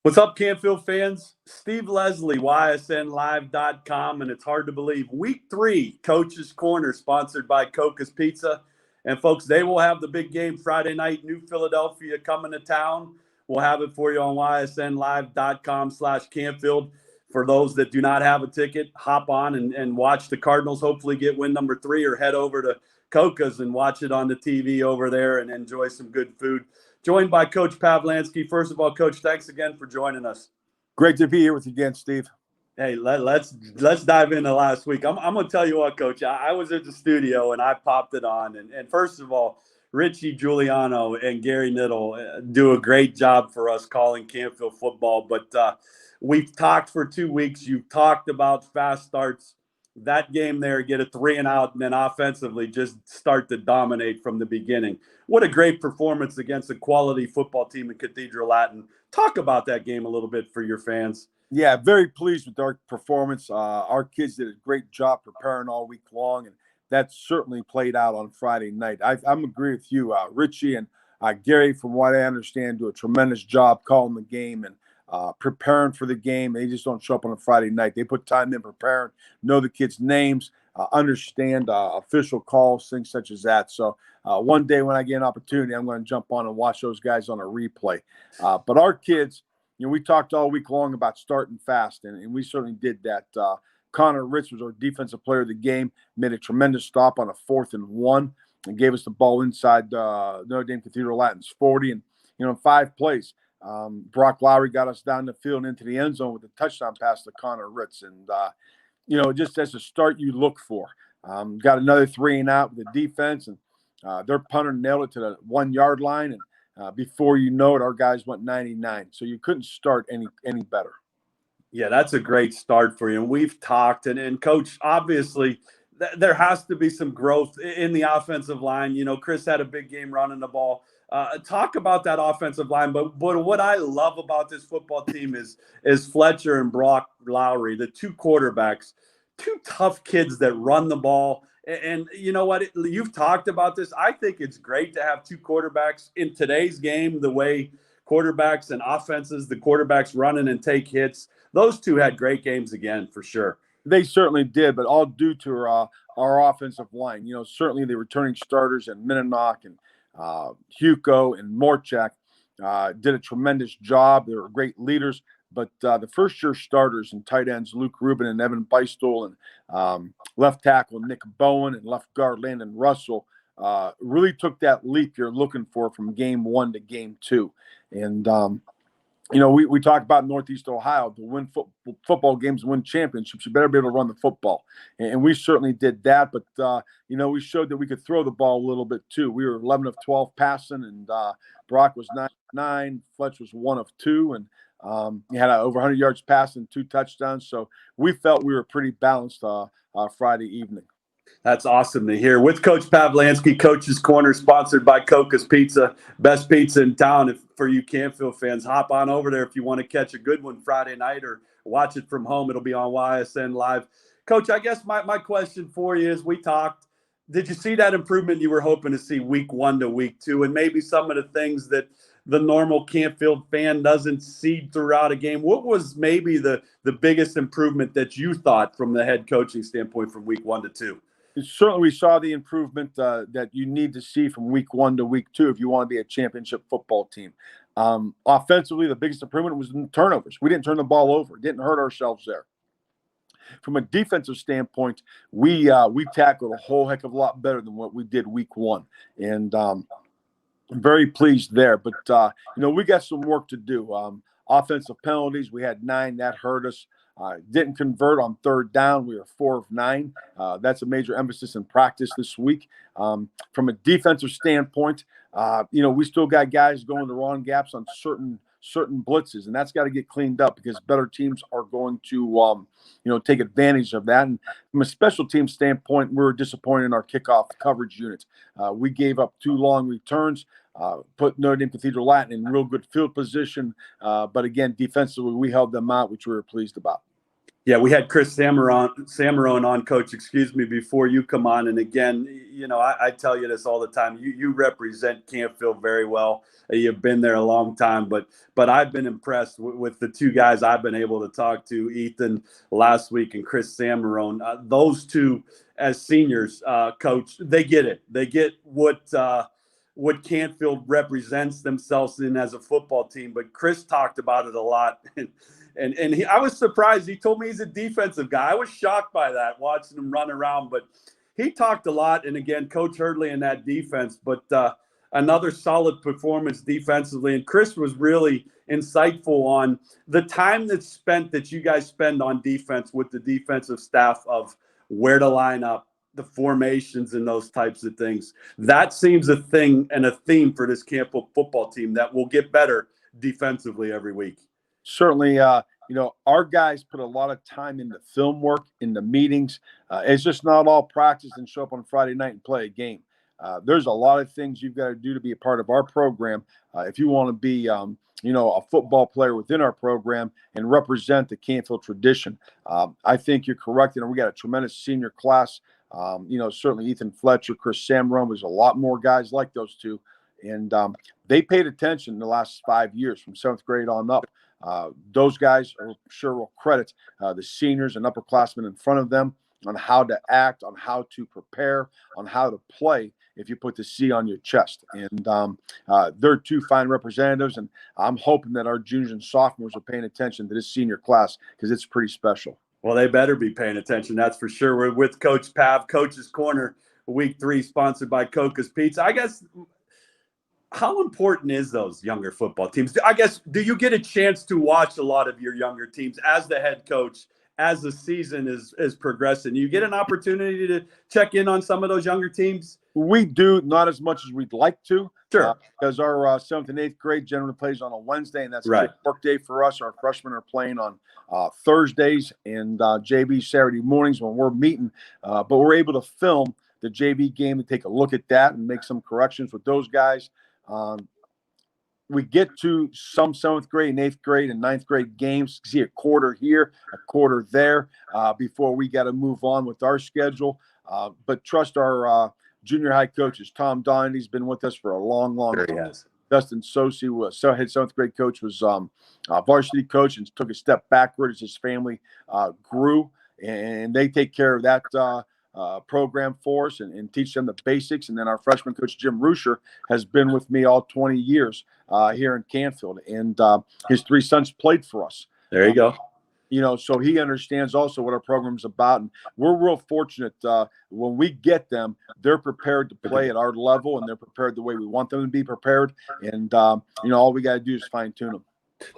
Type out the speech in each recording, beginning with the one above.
What's up, Canfield fans? Steve Leslie, YSNlive.com, and it's hard to believe. Week 3, Coach's Corner, sponsored by Coca's Pizza. And, folks, they will have the big game Friday night, New Philadelphia coming to town. We'll have it for you on YSNlive.com/Canfield. For those that do not have a ticket, hop on and watch the Cardinals hopefully get win number 3, or head over to Coca's and watch it on the TV over there and enjoy some good food. Joined by Coach Pavlansky. First of all, Coach, thanks again for joining us. Great to be here with you again, Steve. Hey, let's dive into last week. I'm going to tell you what, Coach. I was at the studio and I popped it on. And first of all, Richie Giuliano and Gary Niddle do a great job for us calling Canfield football. But we've talked for 2 weeks. You've talked about fast starts. That game there, get a 3 and out, and then offensively just start to dominate from the beginning. What a great performance against a quality football team in Cathedral Latin. Talk about that game a little bit for your fans. Yeah, very pleased with our performance. Our kids did a great job preparing all week long, and that certainly played out on Friday night. I'm agree with you. Richie and Gary, from what I understand, do a tremendous job calling the game and preparing for the game. They just don't show up on a Friday night. They put time in preparing, know the kids' names, understand official calls, things such as that. So one day when I get an opportunity, I'm going to jump on and watch those guys on a replay. But our kids, we talked all week long about starting fast, and we certainly did that. Connor Ritz was our defensive player of the game, made a tremendous stop on a 4th and 1 and gave us the ball inside Notre Dame-Cathedral Latin's 40. And, in 5 plays, Brock Lowry got us down the field and into the end zone with a touchdown pass to Connor Ritz. And, just as a start you look for. Got another 3 and out with the defense, and their punter nailed it to the 1-yard line. And before you know it, our guys went 99. So you couldn't start any better. Yeah, that's a great start for you. And we've talked, and Coach, obviously there has to be some growth in the offensive line. Chris had a big game running the ball. Talk about that offensive line, but what I love about this football team is Fletcher and Brock Lowry, the 2 quarterbacks, 2 tough kids that run the ball. And you know what? You've talked about this. I think it's great to have 2 quarterbacks in today's game, the way quarterbacks and offenses, the quarterbacks running and take hits. Those 2 had great games again, for sure. They certainly did, but all due to our offensive line. Certainly the returning starters and Mininock and Hugo and Morchak did a tremendous job. They were great leaders, but the first-year starters and tight ends, Luke Rubin and Evan Beistel, and left tackle Nick Bowen and left guard Landon Russell really took that leap you're looking for from game 1 to game 2. And we talk about Northeast Ohio, to win football games, win championships, you better be able to run the football. And we certainly did that. But, we showed that we could throw the ball a little bit too. We were 11 of 12 passing, and Brock was 9, Fletch was 1 of 2. And he had over 100 yards passing, 2 touchdowns. So we felt we were pretty balanced Friday evening. That's awesome to hear. With Coach Pavlansky, Coach's Corner, sponsored by Coca's Pizza, best pizza in town. For you Canfield fans, hop on over there if you want to catch a good one Friday night, or watch it from home. It'll be on YSN Live. Coach, I guess my question for you is, we talked, did you see that improvement you were hoping to see week 1 to week 2, and maybe some of the things that the normal Canfield fan doesn't see throughout a game? What was maybe the biggest improvement that you thought from the head coaching standpoint from week 1 to 2? Certainly, we saw the improvement that you need to see from week 1 to week 2 if you want to be a championship football team. Offensively, the biggest improvement was in turnovers. We didn't turn the ball over. Didn't hurt ourselves there. From a defensive standpoint, we tackled a whole heck of a lot better than what we did week 1. And I'm very pleased there. But, we got some work to do. Offensive penalties, we had 9. That hurt us. Didn't convert on 3rd down. We were 4 of 9. That's a major emphasis in practice this week. From a defensive standpoint, we still got guys going the wrong gaps on certain blitzes, and that's got to get cleaned up, because better teams are going to, take advantage of that. And from a special team standpoint, we were disappointed in our kickoff coverage unit. We gave up 2 long returns, put Notre Dame-Cathedral Latin in real good field position. But again, defensively, we held them out, which we were pleased about. Yeah, we had Chris Samarone on, Coach, excuse me, before you come on. And again, I tell you this all the time. You represent Canfield very well. You've been there a long time, but I've been impressed with the two guys I've been able to talk to, Ethan last week and Chris Samarone. Those two, as seniors, Coach, they get it. They get what Canfield represents themselves in as a football team. But Chris talked about it a lot. And I was surprised. He told me he's a defensive guy. I was shocked by that, watching him run around. But he talked a lot. And again, Coach Hurdley in that defense. But another solid performance defensively. And Chris was really insightful on the time that's spent that you guys spend on defense with the defensive staff of where to line up, the formations and those types of things. That seems a thing and a theme for this Canfield football team that will get better defensively every week. Certainly, our guys put a lot of time into film work, into meetings. It's just not all practice and show up on Friday night and play a game. There's a lot of things you've got to do to be a part of our program. If you want to be, a football player within our program and represent the Canfield tradition. I think you're correct. We got a tremendous senior class. Certainly Ethan Fletcher, Chris Samron, there's a lot more guys like those two. And they paid attention in the last 5 years from 7th grade on up. Those guys are sure will credit the seniors and upperclassmen in front of them on how to act, on how to prepare, on how to play if you put the C on your chest. And they're two fine representatives, and I'm hoping that our juniors and sophomores are paying attention to this senior class because it's pretty special. Well, they better be paying attention, that's for sure. We're with Coach Pav, Coach's Corner, Week 3, sponsored by Coca's Pizza. I guess, how important is those younger football teams? I guess, do you get a chance to watch a lot of your younger teams as the head coach, as the season is progressing? You get an opportunity to check in on some of those younger teams? We do, not as much as we'd like to. Sure. Because our 7th and 8th grade generally plays on a Wednesday, and that's right. a work day for us. Our freshmen are playing on Thursdays and JV Saturday mornings when we're meeting. But we're able to film the JV game and take a look at that and make some corrections with those guys. We get to some 7th grade and 8th grade and 9th grade games, see a quarter here, a quarter there, before we got to move on with our schedule. But trust our junior high coaches. Tom Donnedy's been with us for a long, long time. Yes. Dustin Sosi was head 7th grade coach, was varsity coach, and took a step backward as his family grew. And they take care of that program for us and teach them the basics. And then our freshman coach, Jim Rusher, has been with me all 20 years here in Canfield. And his 3 sons played for us. There you go. So he understands also what our program's about. And we're real fortunate when we get them, they're prepared to play at our level, and they're prepared the way we want them to be prepared. And, all we got to do is fine tune them.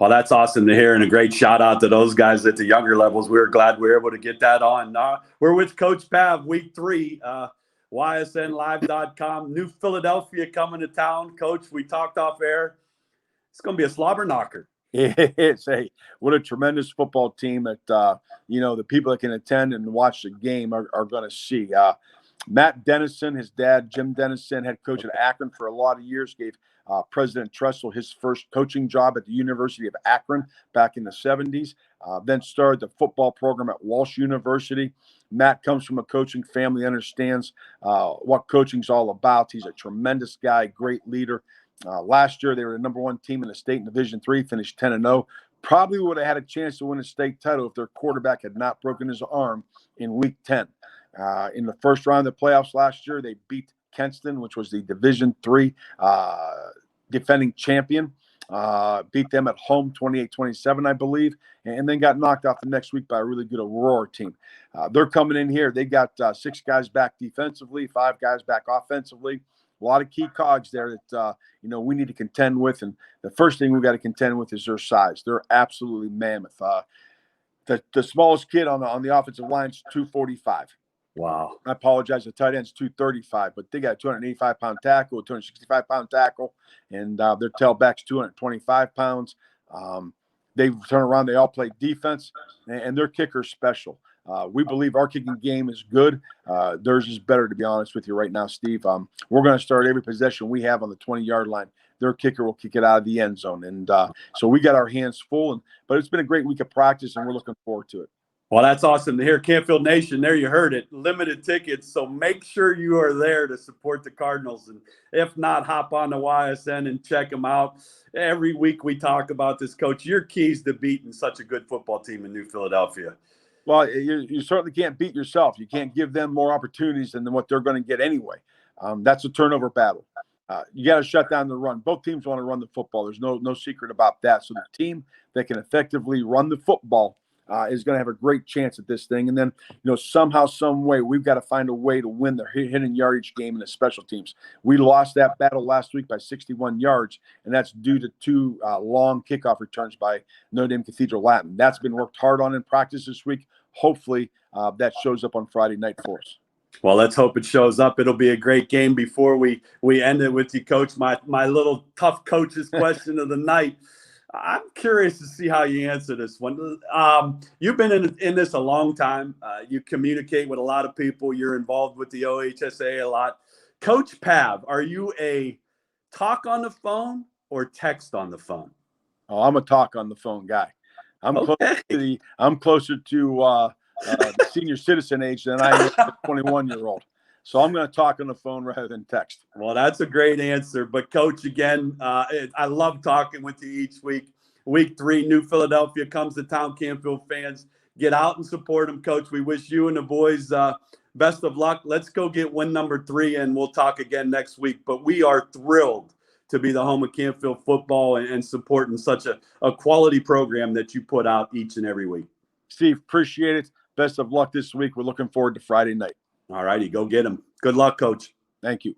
Well, that's awesome to hear, and a great shout out to those guys at the younger levels. We're glad we were able to get that on. We're with Coach Pav, Week 3, YSNlive.com. New Philadelphia coming to town. Coach, we talked off air. It's going to be a slobber knocker. It's what a tremendous football team that, the people that can attend and watch the game are going to see. Matt Dennison, his dad, Jim Dennison, head coach at Akron for a lot of years, gave President Tressel his first coaching job at the University of Akron back in the 70s, then started the football program at Walsh University. Matt comes from a coaching family, understands what coaching's all about. He's a tremendous guy, great leader. Last year, they were the number 1 team in the state in Division III, finished 10-0. Probably would have had a chance to win a state title if their quarterback had not broken his arm in Week 10. In the first round of the playoffs last year, they beat Kenston, which was the Division III defending champion. Beat them at home 28-27, I believe, and then got knocked off the next week by a really good Aurora team. They're coming in here. They got 6 guys back defensively, 5 guys back offensively. A lot of key cogs there that, we need to contend with. And the first thing we got to contend with is their size. They're absolutely mammoth. The smallest kid on the offensive line is 245. Wow. I apologize. The tight end's 235, but they got a 285-pound tackle, a 265-pound tackle, and their tailback's 225 pounds. They turn around. They all play defense, and their kicker's special. We believe our kicking game is good. Theirs is better, to be honest with you right now, Steve. We're going to start every possession we have on the 20-yard line. Their kicker will kick it out of the end zone. And so we got our hands full. But it's been a great week of practice, and we're looking forward to it. Well, that's awesome to hear. Canfield Nation, there you heard it. Limited tickets, so make sure you are there to support the Cardinals. And if not, hop on the YSN and check them out. Every week we talk about this, Coach. Your keys to beating such a good football team in New Philadelphia. Well, you certainly can't beat yourself. You can't give them more opportunities than what they're going to get anyway. That's a turnover battle. You got to shut down the run. Both teams want to run the football. There's no secret about that. So the team that can effectively run the football is going to have a great chance at this thing. And then, somehow, some way, we've got to find a way to win the hidden yardage game in the special teams. We lost that battle last week by 61 yards, and that's due to 2 long kickoff returns by Notre Dame-Cathedral Latin. That's been worked hard on in practice this week. Hopefully, that shows up on Friday night for us. Well, let's hope it shows up. It'll be a great game. Before we end it with you, Coach, my little tough coaches question of the night. I'm curious to see how you answer this one. You've been in this a long time. You communicate with a lot of people. You're involved with the OHSA a lot. Coach Pav, are you a talk on the phone or text on the phone? Oh, I'm a talk on the phone guy. I'm closer to the senior citizen age than I am a 21-year-old. So I'm going to talk on the phone rather than text. Well, that's a great answer. But, Coach, again, I love talking with you each week. Week 3, New Philadelphia comes to town. Canfield fans, get out and support them, Coach. We wish you and the boys best of luck. Let's go get win number 3, and we'll talk again next week. But we are thrilled to be the home of Canfield football and supporting such a quality program that you put out each and every week. Steve, appreciate it. Best of luck this week. We're looking forward to Friday night. All righty, go get them. Good luck, Coach. Thank you.